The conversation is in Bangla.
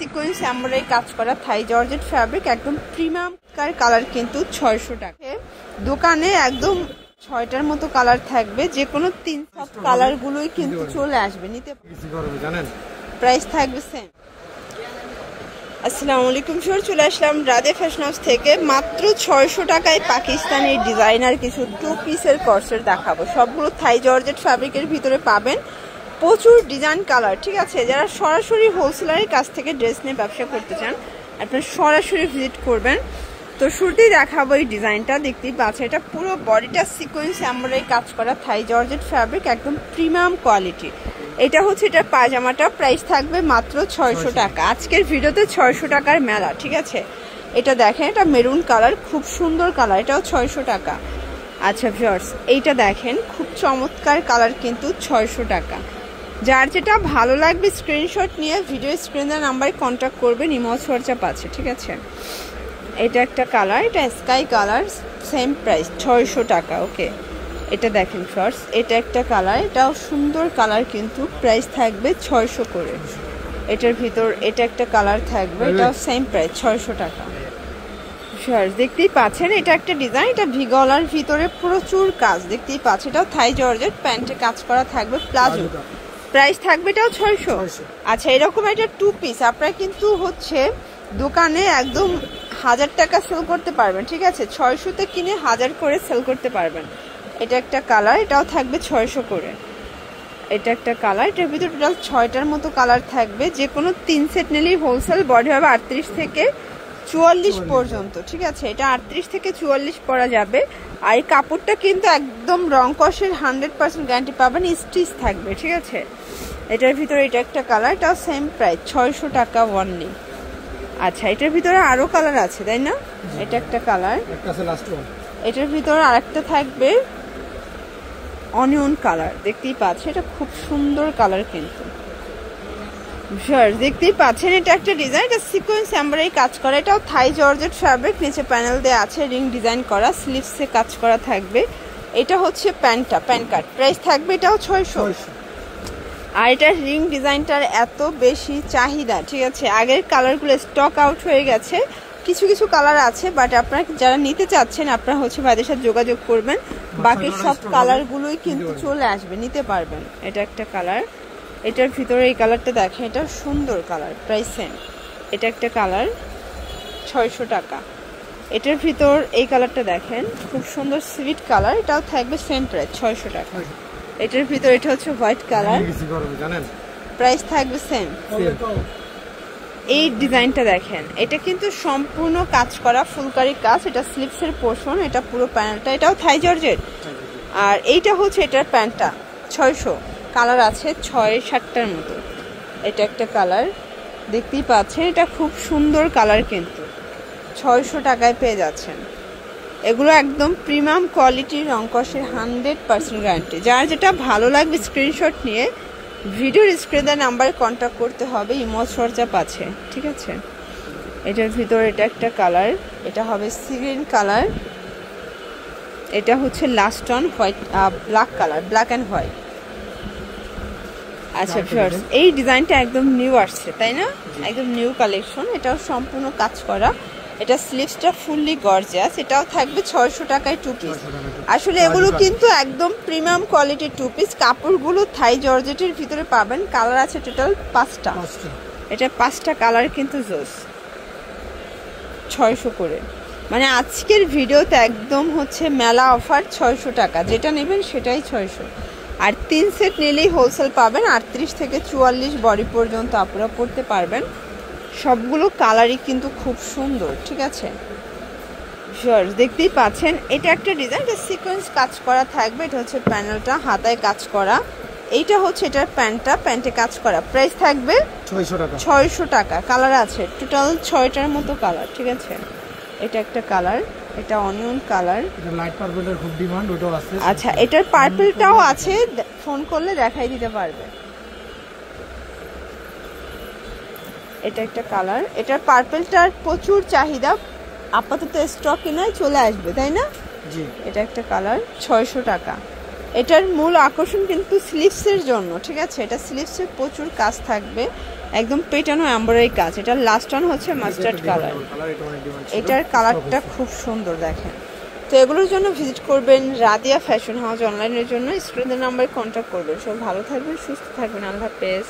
সিকোয়েন্স এমব্রয়ডারি কাজ করা থাই জর্জেট ফ্যাব্রিক একদম প্রিমিয়াম কালার কিন্তু 600 টাকা। দোকানে একদম 6টার মতো কালার থাকবে, যে কোনো 3 সব কালার গুলোই কিন্তু চলে আসবে, নিতে জানেন। প্রাইস থাকবে সেম। আসসালামু আলাইকুম স্যার, চলে আসলাম রাধে ফ্যাশন হাউস থেকে। মাত্র 600 টাকায় পাকিস্তানি ডিজাইনার কিছু 2 পিসের কর্সেট দেখাবো। সবগুলো থাই জর্জেট ফ্যাব্রিকের ভিতরে পাবেন, প্রচুর ডিজাইন কালার। ঠিক আছে, যারা সরাসরি হোলসেলারের কাছ থেকে ড্রেস নিয়ে ব্যবসা করতে চান আপনারা সরাসরি ভিজিট করবেন। তো শুরুতেই দেখাবো এই ডিজাইনটা, দেখতেই পাচ্ছেন এটা পুরো বডিটা সিকোয়েন্স এমব্রয়ডারি কাজ করা থাই জর্জেট ফ্যাব্রিক একদম প্রিমিয়াম কোয়ালিটি। এটা হচ্ছে এটার পায়জামাটা, প্রাইস থাকবে মাত্র 600 টাকা। আজকের ভিডিওতে 600 টাকার মেলা। ঠিক আছে, এটা দেখেন, এটা মেরুন কালার, খুব সুন্দর কালার, এটাও 600 টাকা। আচ্ছা ভিউয়ার্স, এইটা দেখেন, খুব চমৎকার কালার কিন্তু 600 টাকা। যার যেটা ভালো লাগবে স্ক্রিনশট নিয়ে ভিডিও স্ক্রিনের নাম্বারে কন্ট্যাক্ট করবেন, ইমো হোয়াটসঅ্যাপ আছে। ঠিক আছে, এটা একটা কালার, এটা স্কাই কালার, সেম প্রাইস 600 টাকা। ওকে, এটা দেখেন ফার্স্ট, এটা একটা কালার, এটাও সুন্দর কালার কিন্তু প্রাইস থাকবে 600 করে। এটার ভিতর এটা একটা কালার থাকবে, এটাও সেম প্রাইস 600 টাকা। ফার্স্ট দেখতেই পাচ্ছেন এটা একটা ডিজাইন, এটা ভিগলার ভিতরে প্রচুর কাজ দেখতেই পাচ্ছেন, এটাও থাই জর্জেট, প্যান্টে কাজ করা থাকবে, প্লাজো, প্রাইস থাকবে এটাও 600। আচ্ছা, এরকম একটা 2 পিস আপনারা কিন্তু হচ্ছে দোকানে একদম 1000 টাকা সেল করতে পারবেন। ঠিক আছে, 600তে কিনে 1000 করে সেল করতে পারবেন। এটা একটা কালার, এটাও থাকবে 600 করে। এটা একটা কালার, এটার ভিতরে টোটাল 6টার মতো কালার থাকবে, যে কোনো 3 সেট নিলেই হোলসেল। বডি হবে 38 থেকে 44 পর্যন্ত। ঠিক আছে, এটা 38 থেকে 44 পরা যাবে। আর এই কাপড়টা কিন্তু একদম রং কষের 100% গ্যারান্টি পাবেন, স্টিচ থাকবে। ঠিক আছে, এটার ভিতরে এটা একটা কালার, এটাও সেম প্রাইস 600 টাকা অনলি। আচ্ছা, এটার ভিতরে আরো কালার আছে তাই না? এটা একটা কালার, এটার ভিতরে আরেকটা থাকবে অনিয়ন কালার, দেখতেই পাচ্ছেন, এটা খুব সুন্দর কালার কিন্তু। দেখতেই পাচ্ছেন এটা একটা ডিজাইন, এটা সিকোয়েন্স এমব্রয়ডারি কাজ করা, এটাও থাই জর্জেট ফ্যাব্রিক, নিচে প্যানেল দেওয়া আছে, রিং ডিজাইন করা, স্লিভসে কাজ করা থাকবে। এটা হচ্ছে প্যান্টটা, প্যান্ট কাট, প্রাইস থাকবে এটাও 600। আর এটা রিং ডিজাইনটার এত বেশি চাহিদা। ঠিক আছে, আগের কালারগুলো স্টক আউট হয়ে গেছে, কিছু কিছু কালার আছে, বাট আপনারা যারা নিতে চাচ্ছেন আপনারা হচ্ছে ভাইদের সাথে যোগাযোগ করবেন, বাকি সব কালারগুলোই কিন্তু চলে আসবে, নিতে পারবেন। এটা একটা কালার, এটার ভিতরে এই কালারটা দেখেন, এটা সুন্দর কালার, প্রাইস সেম। এটা একটা কালার 600 টাকা। এটার ভিতর এই কালারটা দেখেন, খুব সুন্দর সুইট কালার, এটাও থাকবে সেম প্রাইস 600 টাকা। এটার ভিতর এটা হচ্ছে হোয়াইট কালার, প্রাইস থাকবে সেম। এই ডিজাইনটা দেখেন, এটা কিন্তু সম্পূর্ণ কাজ করা, ফুলকারি কাজ, এটা স্লিভসের পোর্শন, এটা পুরো প্যানেলটা, এটাও থাই জর্জেট। আর এইটা হচ্ছে এটার প্যান্টটা 600, কালার আছে 6-7টার মতো। এটা একটা কালার, দেখতেই পাচ্ছেন, এটা খুব সুন্দর কালার কিন্তু 600 টাকায় পেয়ে যাচ্ছেন। এগুলো একদম প্রিমিয়াম কোয়ালিটির, রংকশের 100% গ্যারান্টি। যার যেটা ভালো লাগবে স্ক্রিনশট নিয়ে ভিডিওর স্ক্রিনের নাম্বারে কন্ট্যাক্ট করতে হবে, ইমো হোয়াটসঅ্যাপ আছে। ঠিক আছে, এটার ভিতর এটা একটা কালার, এটা হবে সি গ্রিন কালার, এটা হচ্ছে last on white black colour, black and white. আচ্ছা ভিউয়ার্স, এই ডিজাইনটা একদম নিউ আসছে তাই না, একদম নিউ কালেকশন, এটাও সম্পূর্ণ কাজ করা, এটা স্লিভসটা ফুললি গর্জিয়াস, এটাও থাকবে 600 টাকায় 2 পিস। আসলে এগুলো কিন্তু একদম প্রিমিয়াম কোয়ালিটির 2 পিস। কাপড়গুলো থাই জর্জেটের ভিতরে পাবেন, কালার আছে টোটাল 5টা, এটা 5টা কালার কিন্তু জোস, 600 করে। মানে আজকের ভিডিওতে একদম হচ্ছে মেলা অফার, 600 টাকা, যেটা নেবেন সেটাই 600। আর 3 সেট নিলেই হোলসেল পাবেন, 38 থেকে 44 বডি পর্যন্ত আপনারা পড়তে পারবেন। সবগুলো কালারই কিন্তু খুব সুন্দর। ঠিক আছে, দেখতেই পাচ্ছেন এটা একটা ডিজাইন, এটা সিকোয়েন্স কাজ করা থাকবে, এটা হচ্ছে প্যানেলটা, হাতায় কাজ করা, এইটা হচ্ছে এটার প্যান্টটা, প্যান্টে কাজ করা, প্রাইস থাকবে 600 টাকা। কালার আছে টোটাল 6টার মতো কালার। ঠিক আছে, এটা একটা কালার, এটা অনিয়ন কালার, এটা লাইট পার্পলের খুব ডিমান্ড, ওটাও আছে। আচ্ছা, এটার পার্পলটাও আছে, ফোন করলে দেখাই দিতে পারবে। এটা একটা কালার, এটার পার্পলটার প্রচুর চাহিদা, আপাতত স্টকে নাই, চলে আসবে তাই না? জি। এটা একটা কালার 600 টাকা। এটার মূল আকর্ষণ কিন্তু স্লিভসের জন্য। ঠিক আছে, এটা স্লিভসে প্রচুর কাজ থাকবে, একদম পেটানো এমব্রয়ডারি কাজ। এটা লাস্ট ওয়ান হচ্ছে মাস্টার্ড কালার, এটার কালারটা খুব সুন্দর দেখেন। তো এগুলোর জন্য ভিজিট করবেন রাদিয়া ফ্যাশন হাউস। অনলাইনের জন্য স্ক্রিনের নাম্বারে কন্ট্যাক্ট করবেন। সব ভালো থাকবেন, সুস্থ থাকবেন, আল্লাহ হাফেজ।